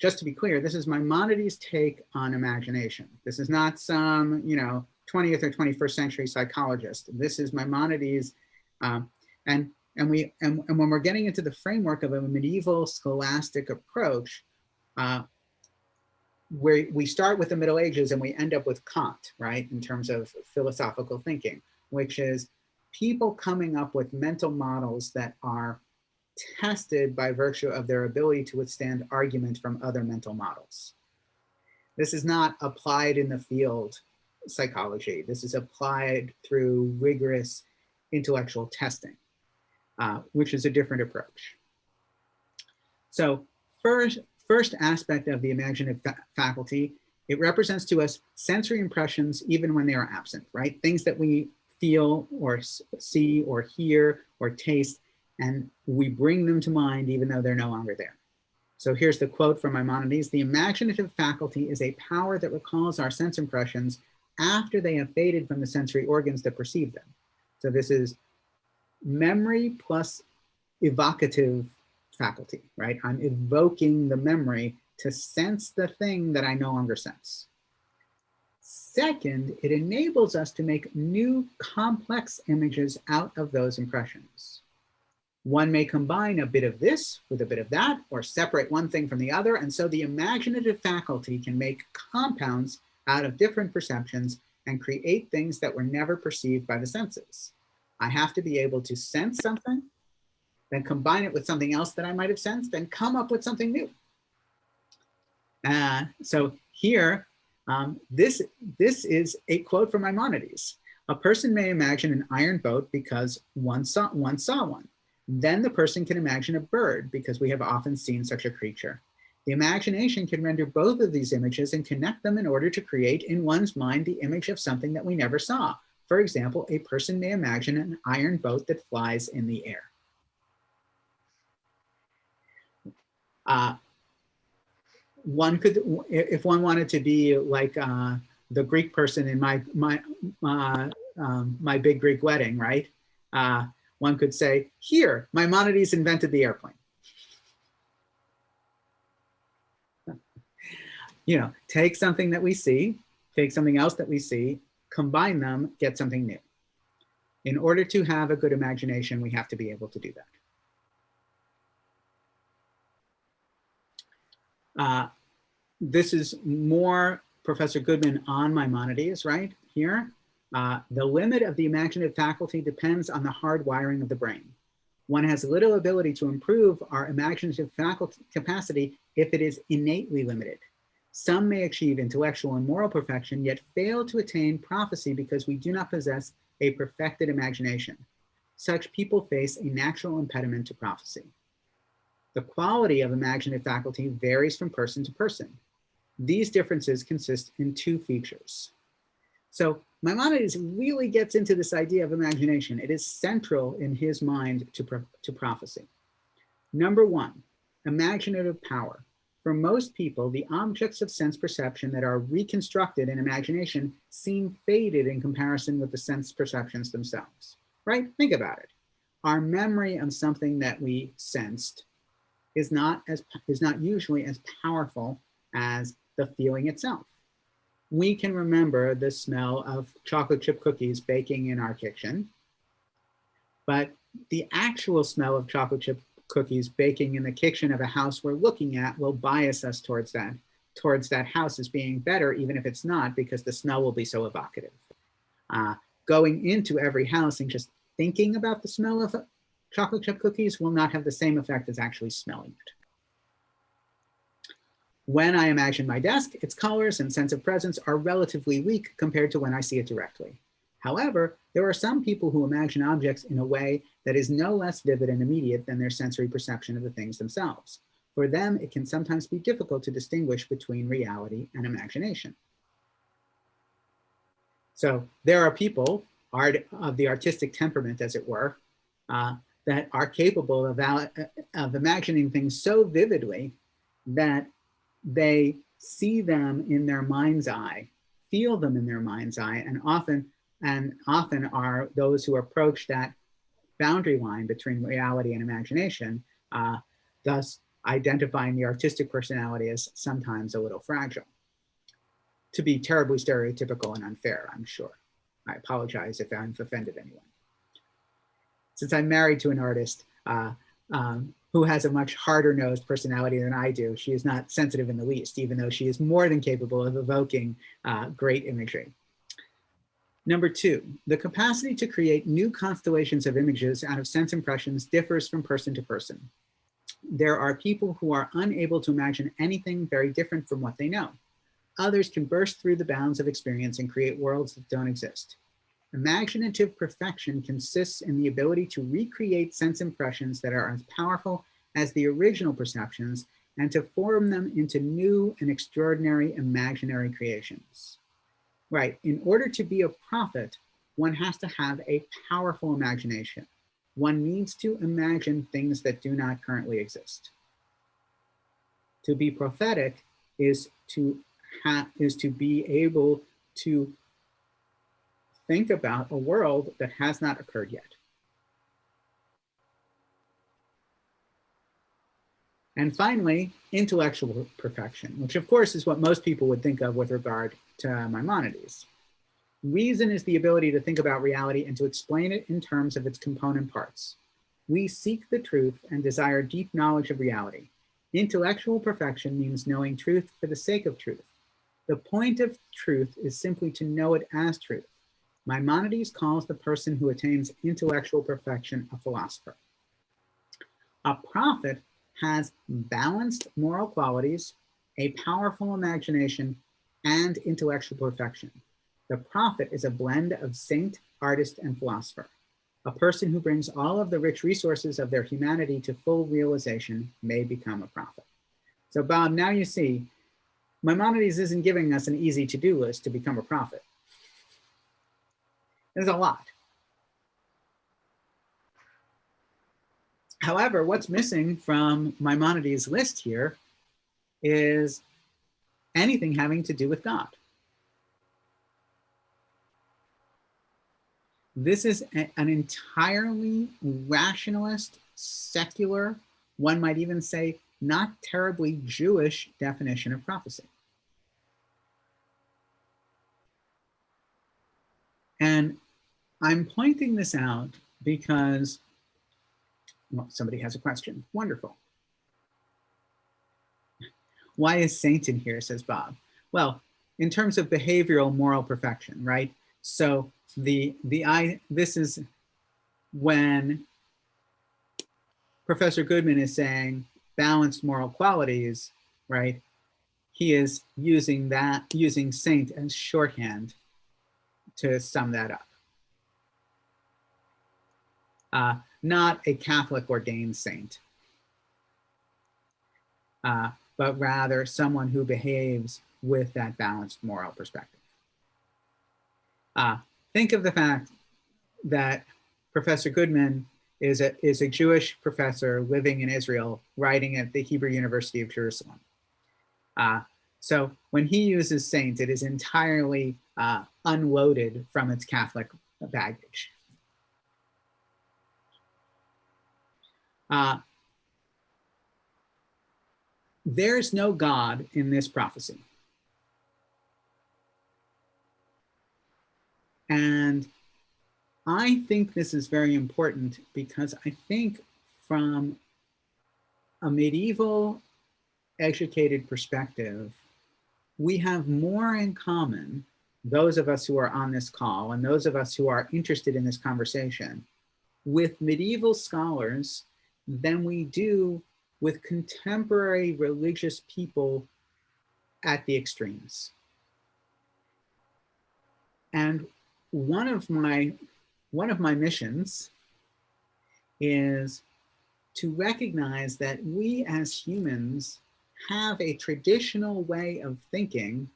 just to be clear, this is Maimonides' take on imagination. This is not some, 20th or 21st century psychologist. This is Maimonides, and when we're getting into the framework of a medieval scholastic approach, where we start with the Middle Ages and we end up with Kant, right, in terms of philosophical thinking, which is people coming up with mental models that are tested by virtue of their ability to withstand argument from other mental models. This is not applied in the field psychology. This is applied through rigorous intellectual testing, which is a different approach. So first aspect of the imaginative faculty, it represents to us sensory impressions even when they are absent, right? Things that we feel or see or hear or taste, and we bring them to mind even though they're no longer there. So here's the quote from Maimonides: "The imaginative faculty is a power that recalls our sense impressions after they have faded from the sensory organs that perceive them." So this is memory plus evocative faculty, right? I'm evoking the memory to sense the thing that I no longer sense. Second, it enables us to make new complex images out of those impressions. One may combine a bit of this with a bit of that, or separate one thing from the other, and so the imaginative faculty can make compounds out of different perceptions and create things that were never perceived by the senses. I have to be able to sense something, then combine it with something else that I might have sensed, and come up with something new. So here, this is a quote from Maimonides. "A person may imagine an iron boat because one saw one. Then the person can imagine a bird because we have often seen such a creature. The imagination can render both of these images and connect them in order to create in one's mind the image of something that we never saw. For example, a person may imagine an iron boat that flies in the air." One could, if one wanted to be like the Greek person in my big Greek wedding, right? One could say, here, Maimonides invented the airplane. You know, take something that we see, take something else that we see, combine them, get something new. In order to have a good imagination, we have to be able to do that. This is more Professor Goodman on Maimonides right here. The limit of the imaginative faculty depends on the hard wiring of the brain. One has little ability to improve our imaginative faculty capacity if it is innately limited. Some may achieve intellectual and moral perfection, yet fail to attain prophecy because we do not possess a perfected imagination. Such people face a natural impediment to prophecy. The quality of imaginative faculty varies from person to person. These differences consist in two features. So Maimonides really gets into this idea of imagination. It is central in his mind to prophecy. Number one, imaginative power. For most people, the objects of sense perception that are reconstructed in imagination seem faded in comparison with the sense perceptions themselves, right? Think about it. Our memory of something that we sensed is not usually as powerful as the feeling itself. We can remember the smell of chocolate chip cookies baking in our kitchen, but the actual smell of chocolate chip cookies baking in the kitchen of a house we're looking at will bias us towards that house as being better, even if it's not, because the smell will be so evocative. Going into every house and just thinking about the smell of chocolate chip cookies will not have the same effect as actually smelling it. When I imagine my desk, its colors and sense of presence are relatively weak compared to when I see it directly. However, there are some people who imagine objects in a way that is no less vivid and immediate than their sensory perception of the things themselves. For them, it can sometimes be difficult to distinguish between reality and imagination. So there are people of the artistic temperament, as it were, that are capable of imagining things so vividly that they see them in their mind's eye, feel them in their mind's eye, and often are those who approach that boundary line between reality and imagination, thus identifying the artistic personality as sometimes a little fragile. To be terribly stereotypical and unfair, I'm sure. I apologize if I've offended anyone. Since I'm married to an artist who has a much harder-nosed personality than I do, she is not sensitive in the least, even though she is more than capable of evoking great imagery. Number two, the capacity to create new constellations of images out of sense impressions differs from person to person. There are people who are unable to imagine anything very different from what they know. Others can burst through the bounds of experience and create worlds that don't exist. Imaginative perfection consists in the ability to recreate sense impressions that are as powerful as the original perceptions and to form them into new and extraordinary imaginary creations. Right, in order to be a prophet, one has to have a powerful imagination. One needs to imagine things that do not currently exist. To be prophetic is to be able to think about a world that has not occurred yet. And finally, intellectual perfection, which of course is what most people would think of with regard to Maimonides. Reason is the ability to think about reality and to explain it in terms of its component parts. We seek the truth and desire deep knowledge of reality. Intellectual perfection means knowing truth for the sake of truth. The point of truth is simply to know it as truth. Maimonides calls the person who attains intellectual perfection a philosopher. A prophet has balanced moral qualities, a powerful imagination, and intellectual perfection. The prophet is a blend of saint, artist, and philosopher. A person who brings all of the rich resources of their humanity to full realization may become a prophet. So Bob, now you see, Maimonides isn't giving us an easy to-do list to become a prophet. There's a lot. However, what's missing from Maimonides' list here is anything having to do with God. This is an entirely rationalist, secular, one might even say not terribly Jewish definition of prophecy. And I'm pointing this out because, well, somebody has a question. Wonderful. Why is saint in here, says Bob? Well, in terms of behavioral moral perfection, right? So this is when Professor Goodman is saying balanced moral qualities, right? He is using saint as shorthand to sum that up. Not a Catholic ordained saint, but rather someone who behaves with that balanced moral perspective. Think of the fact that Professor Goodman is a Jewish professor living in Israel, writing at the Hebrew University of Jerusalem. So when he uses saint, it is entirely unloaded from its Catholic baggage. There's no God in this prophecy. And I think this is very important because I think from a medieval educated perspective, we have more in common, those of us who are on this call and those of us who are interested in this conversation, with medieval scholars than we do with contemporary religious people at the extremes. And one of my missions is to recognize that we as humans have a traditional way of thinking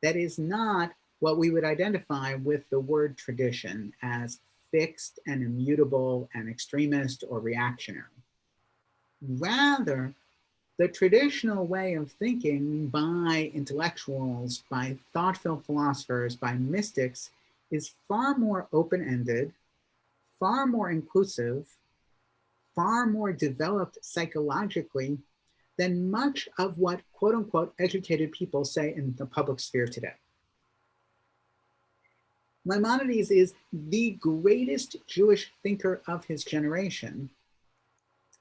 that is not what we would identify with the word tradition as fixed and immutable and extremist or reactionary. Rather, the traditional way of thinking by intellectuals, by thoughtful philosophers, by mystics is far more open-ended, far more inclusive, far more developed psychologically than much of what quote unquote educated people say in the public sphere today. Maimonides is the greatest Jewish thinker of his generation,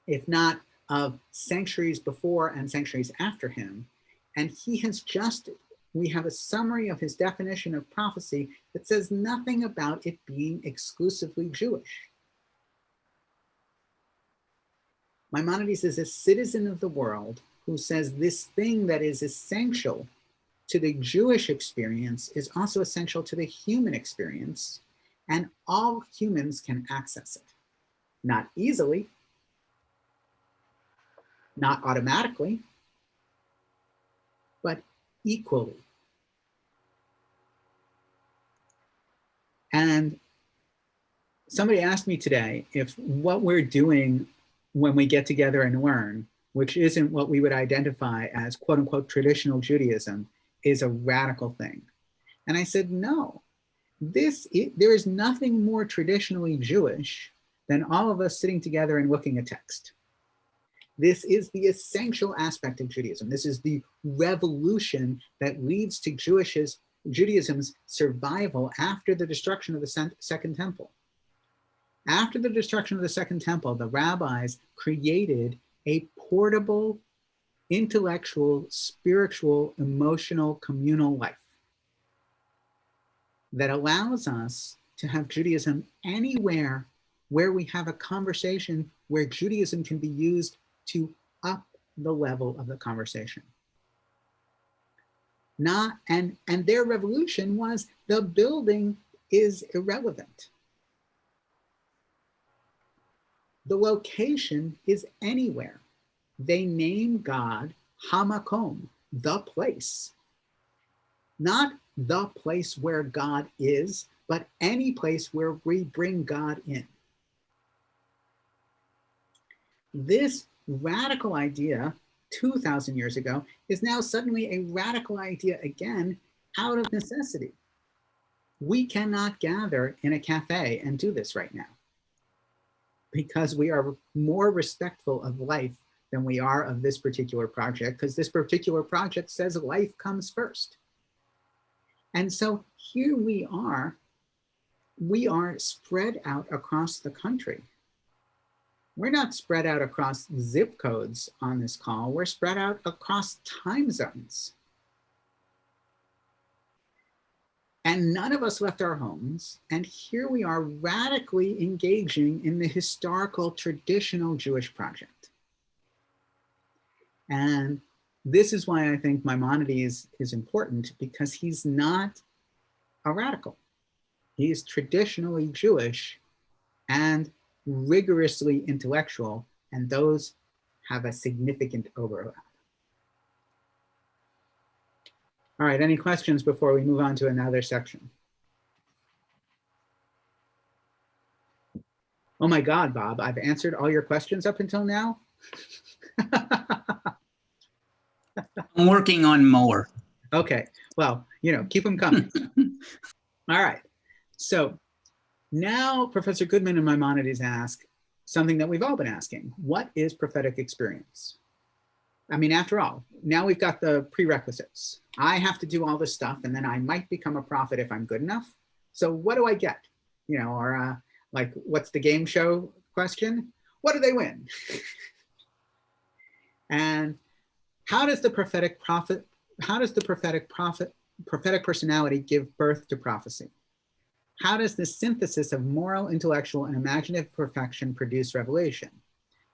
if not of centuries before and centuries after him. And we have a summary of his definition of prophecy that says nothing about it being exclusively Jewish. Maimonides is a citizen of the world who says this thing that is essential to the Jewish experience is also essential to the human experience, and all humans can access it. Not easily, not automatically, but equally. And somebody asked me today if what we're doing when we get together and learn, which isn't what we would identify as quote unquote traditional Judaism, is a radical thing. And I said, no, there is nothing more traditionally Jewish than all of us sitting together and looking at text. This is the essential aspect of Judaism. This is the revolution that leads to Judaism's survival after the destruction of the Second Temple. After the destruction of the Second Temple, the rabbis created a portable, intellectual, spiritual, emotional, communal life that allows us to have Judaism anywhere where we have a conversation where Judaism can be used to up the level of the conversation. And their revolution was the building is irrelevant. The location is anywhere. They name God Hamakom, the place. Not the place where God is, but any place where we bring God in. This radical idea 2,000 years ago is now suddenly a radical idea again out of necessity. We cannot gather in a cafe and do this right now because we are more respectful of life than we are of this particular project, because this particular project says life comes first. And so here we are spread out across the country. We're not spread out across zip codes on this call, we're spread out across time zones. And none of us left our homes, and here we are radically engaging in the historical, traditional Jewish project. And this is why I think Maimonides is important, because he's not a radical. He is traditionally Jewish and rigorously intellectual, and those have a significant overlap. All right, any questions before we move on to another section? Oh my God, Bob, I've answered all your questions up until now?
I'm working on more.
Okay, well, keep them coming. All right, so now Professor Goodman and Maimonides ask something that we've all been asking. What is prophetic experience? I mean, after all, now we've got the prerequisites. I have to do all this stuff and then I might become a prophet if I'm good enough. So what do I get? Or like, what's the game show question? What do they win? And how does the prophetic personality give birth to prophecy? How does the synthesis of moral, intellectual, and imaginative perfection produce revelation?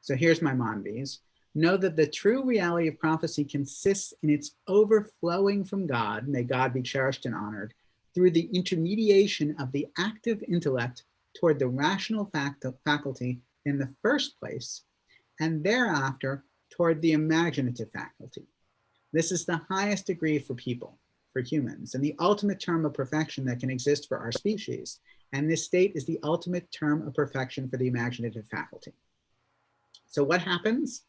So here's Maimonides. Know that the true reality of prophecy consists in its overflowing from God, may God be cherished and honored, through the intermediation of the active intellect toward the rational faculty in the first place, and thereafter toward the imaginative faculty. This is the highest degree for people, for humans, and the ultimate term of perfection that can exist for our species. And this state is the ultimate term of perfection for the imaginative faculty. So what happens?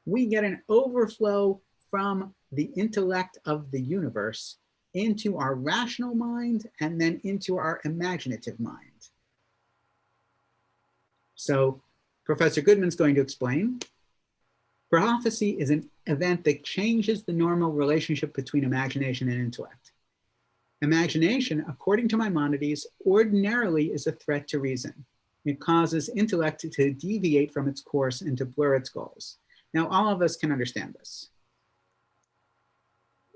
We get an overflow from the intellect of the universe into our rational mind and then into our imaginative mind. So Professor Goodman's going to explain. Prophecy is an event that changes the normal relationship between imagination and intellect. Imagination, according to Maimonides, ordinarily is a threat to reason. It causes intellect to deviate from its course and to blur its goals. Now, all of us can understand this.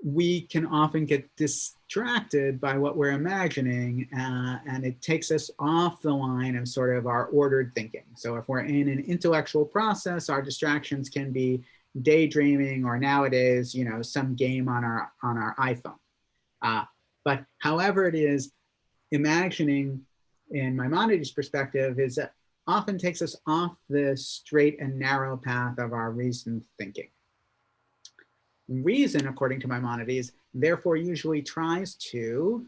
We can often get distracted by what we're imagining, and it takes us off the line of sort of our ordered thinking. So if we're in an intellectual process, our distractions can be daydreaming, or nowadays, some game on our iPhone. But however it is, imagining in Maimonides' perspective is that often takes us off the straight and narrow path of our reasoned thinking. Reason, according to Maimonides, therefore usually tries to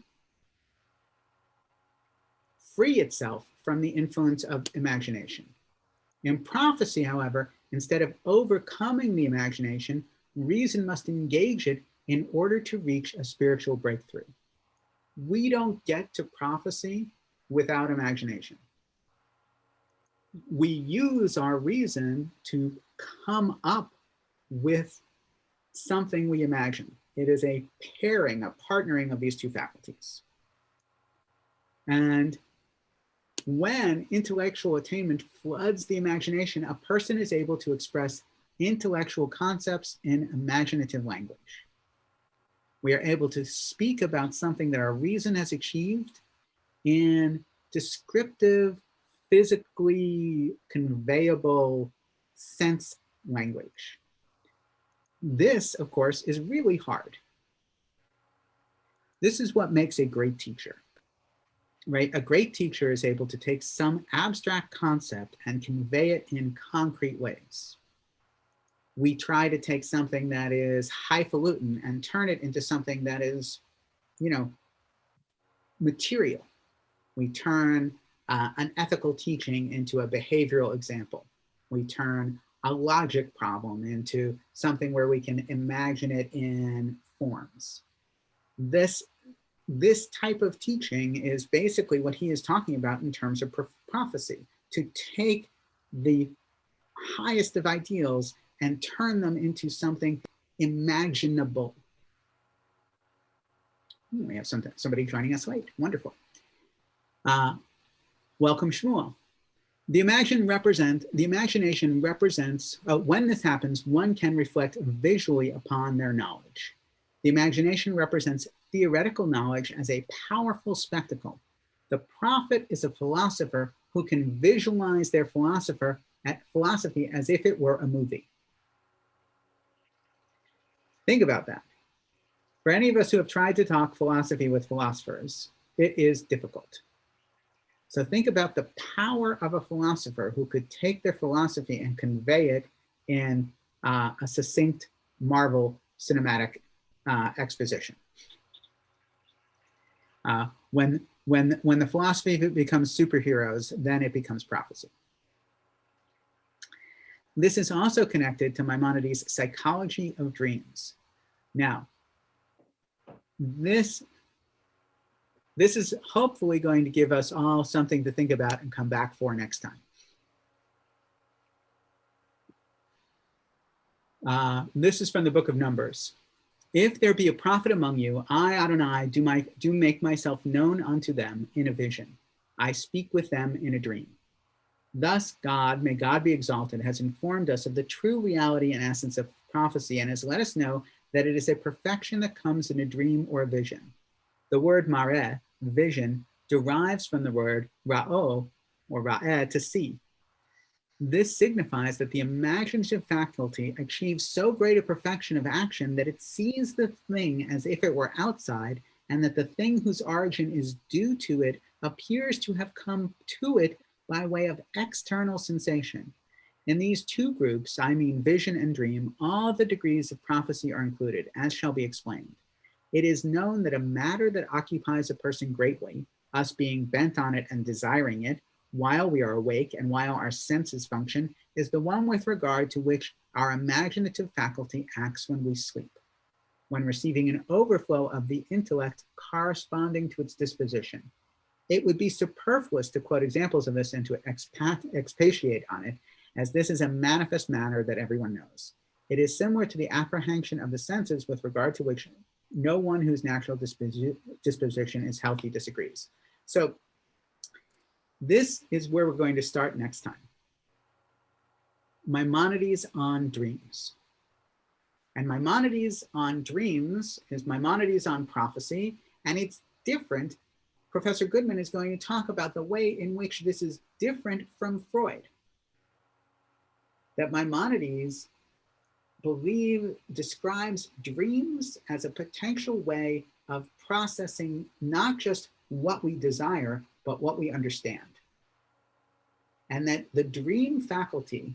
free itself from the influence of imagination. In prophecy, however, instead of overcoming the imagination, reason must engage it in order to reach a spiritual breakthrough. We don't get to prophecy without imagination. We use our reason to come up with something we imagine. It is a pairing, a partnering of these two faculties. And when intellectual attainment floods the imagination, a person is able to express intellectual concepts in imaginative language. We are able to speak about something that our reason has achieved in descriptive, physically conveyable sense language. This, of course, is really hard. This is what makes a great teacher, right? A great teacher is able to take some abstract concept and convey it in concrete ways. We try to take something that is highfalutin and turn it into something that is, material. We turn an ethical teaching into a behavioral example. We turn a logic problem into something where we can imagine it in forms. This type of teaching is basically what he is talking about in terms of prophecy, to take the highest of ideals and turn them into something imaginable. We have somebody joining us late. Wonderful. Welcome, Shmuel. The imagination represents, when this happens, one can reflect visually upon their knowledge. The imagination represents theoretical knowledge as a powerful spectacle. The prophet is a philosopher who can visualize their philosophy as if it were a movie. Think about that. For any of us who have tried to talk philosophy with philosophers, it is difficult. So think about the power of a philosopher who could take their philosophy and convey it in a succinct Marvel cinematic exposition. When the philosophy becomes superheroes, then it becomes prophecy. This is also connected to Maimonides' psychology of dreams. Now, this is hopefully going to give us all something to think about and come back for next time. This is from the book of Numbers. If there be a prophet among you, I, Adonai, do make myself known unto them in a vision. I speak with them in a dream. Thus God, may God be exalted, has informed us of the true reality and essence of prophecy and has let us know that it is a perfection that comes in a dream or a vision. The word mareh, vision, derives from the word ra'o, or ra'eh, to see. This signifies that the imaginative faculty achieves so great a perfection of action that it sees the thing as if it were outside, and that the thing whose origin is due to it appears to have come to it by way of external sensation. In these two groups, I mean vision and dream, all the degrees of prophecy are included, as shall be explained. It is known that a matter that occupies a person greatly, us being bent on it and desiring it, while we are awake and while our senses function, is the one with regard to which our imaginative faculty acts when we sleep, when receiving an overflow of the intellect corresponding to its disposition. It would be superfluous to quote examples of this and to expatiate on it, as this is a manifest matter that everyone knows. It is similar to the apprehension of the senses with regard to which no one whose natural disposition is healthy disagrees. So this is where we're going to start next time. Maimonides on dreams. And Maimonides on dreams is Maimonides on prophecy, and it's different. Professor Goodman is going to talk about the way in which this is different from Freud. That Maimonides describes dreams as a potential way of processing not just what we desire, but what we understand. And that the dream faculty,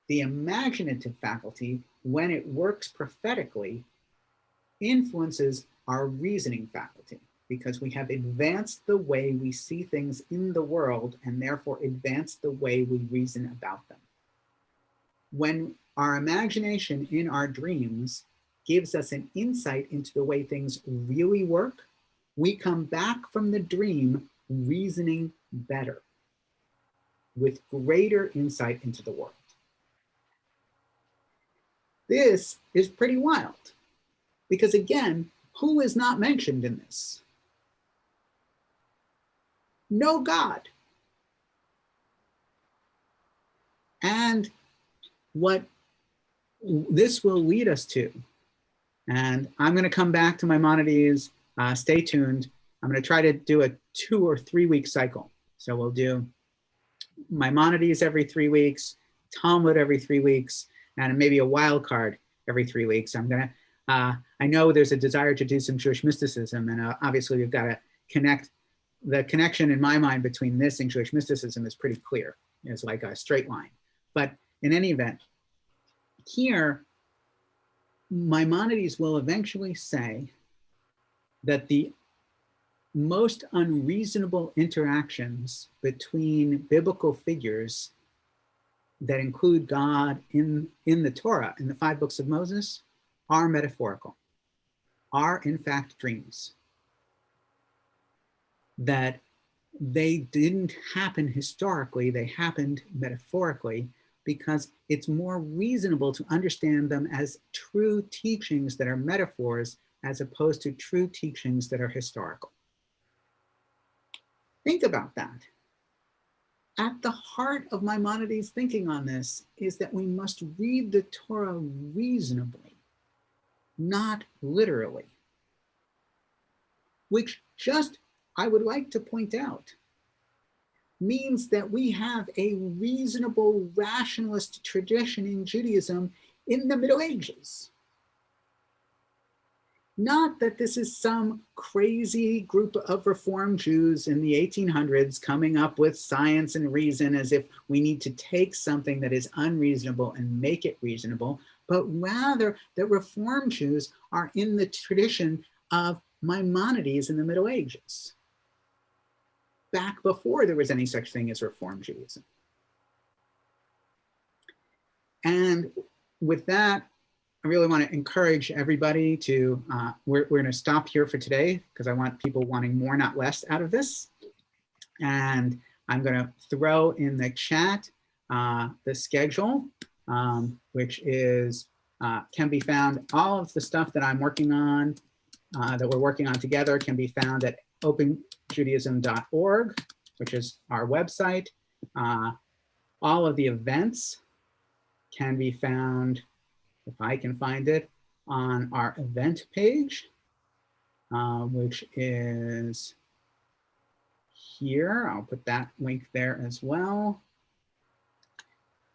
the imaginative faculty, when it works prophetically, influences our reasoning faculty, because we have advanced the way we see things in the world and therefore advanced the way we reason about them. When our imagination in our dreams gives us an insight into the way things really work, we come back from the dream reasoning better, with greater insight into the world. This is pretty wild, because again, who is not mentioned in this? No God. And what this will lead us to, and I'm going to come back to Maimonides, stay tuned. I'm going to try to do a 2 or 3 week cycle. So we'll do Maimonides every 3 weeks, Talmud every 3 weeks, and maybe a wild card every 3 weeks. I know there's a desire to do some Jewish mysticism, and obviously we've got to connect. The connection in my mind between this and Jewish mysticism is pretty clear. It's like a straight line. But in any event, here, Maimonides will eventually say that the most unreasonable interactions between biblical figures that include God in the Torah, in the 5 books of Moses, are metaphorical, are in fact dreams. That they didn't happen historically, they happened metaphorically, because it's more reasonable to understand them as true teachings that are metaphors as opposed to true teachings that are historical. Think about that. At the heart of Maimonides' thinking on this is that we must read the Torah reasonably, not literally, which just, I would like to point out, means that we have a reasonable rationalist tradition in Judaism in the Middle Ages. Not that this is some crazy group of Reform Jews in the 1800s coming up with science and reason as if we need to take something that is unreasonable and make it reasonable, but rather that Reform Jews are in the tradition of Maimonides in the Middle Ages, back before there was any such thing as Reform Judaism. And with that, I really want to encourage everybody to, we're going to stop here for today because I want people wanting more, not less out of this. And I'm going to throw in the chat the schedule, which is, can be found, all of the stuff that I'm working on, that we're working on together can be found at openjudaism.org, which is our website. All of the events can be found, if I can find it, on our event page, which is here. I'll put that link there as well.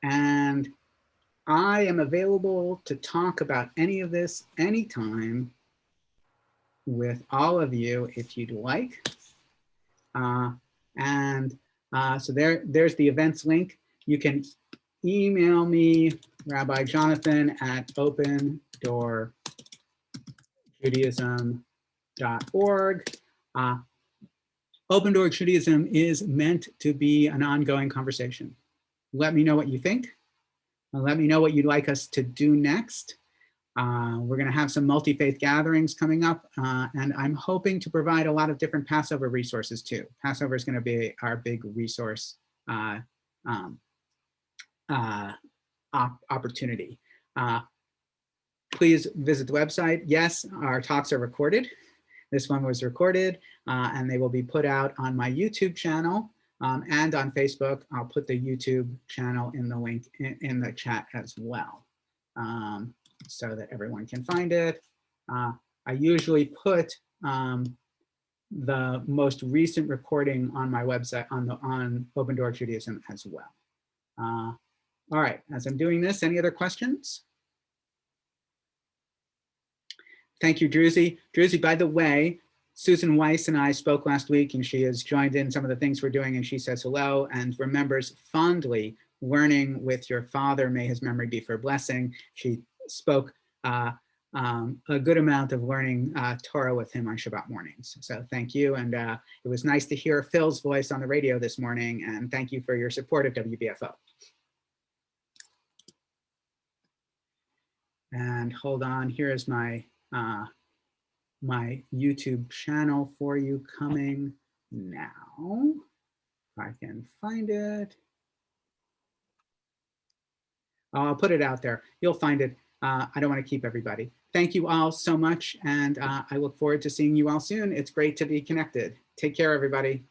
And I am available to talk about any of this anytime with all of you if you'd like. So there's the events link. You can email me, Rabbi Jonathan at opendoorjudaism.org. Open Door Judaism is meant to be an ongoing conversation. Let me know what you think. And let me know what you'd like us to do next. We're going to have some multi-faith gatherings coming up, and I'm hoping to provide a lot of different Passover resources too. Passover is going to be our big resource opportunity. Please visit the website. Yes, our talks are recorded. This one was recorded, and they will be put out on my YouTube channel and on Facebook. I'll put the YouTube channel in the link in the chat as well, so that everyone can find it. I usually put the most recent recording on my website on Open Door Judaism as well. All right, as I'm doing this, any other questions? Thank you, Druzy. Druzy, by the way, Susan Weiss and I spoke last week, and she has joined in some of the things we're doing, and she says hello and remembers fondly learning with your father. May his memory be for a blessing. She spoke a good amount of learning Torah with him on Shabbat mornings. So thank you. And it was nice to hear Phil's voice on the radio this morning. And thank you for your support of WBFO. And hold on, here is my my YouTube channel for you coming now. If I can find it. I'll put it out there. You'll find it. I don't want to keep everybody. Thank you all so much. And I look forward to seeing you all soon. It's great to be connected. Take care, everybody.